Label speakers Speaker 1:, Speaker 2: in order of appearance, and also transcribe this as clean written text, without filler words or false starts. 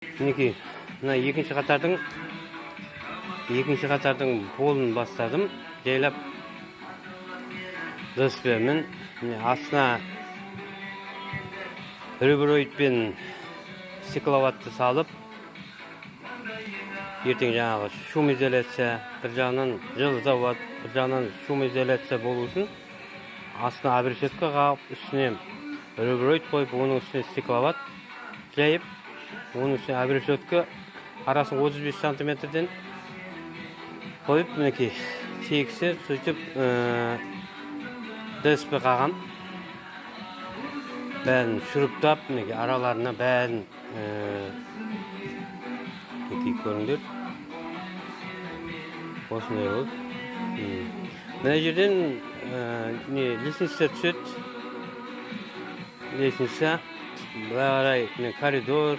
Speaker 1: Мінекей, мына екінші қатардың полын бастадым. Жайлап доспемен. Астына рубероидпен стекловатты салып, ертең жаңағы шум изоляция, бір жағынан жылыту болады, бір жағынан шум изоляция болу үшін астына обрешетка қағып, үстіне рубероид қойып, оның үстіне стекловат жайып, оның үстіне обрешетка арасын 35 сантиметрден қойып, мінекей тегісі сөйтіп ДСП қаған. Бәрін шүріптап, мінекей араларына бәрін көріңдер. Осындай болды. Мына жерден лестница түседі. Лестница, былай қарай коридор,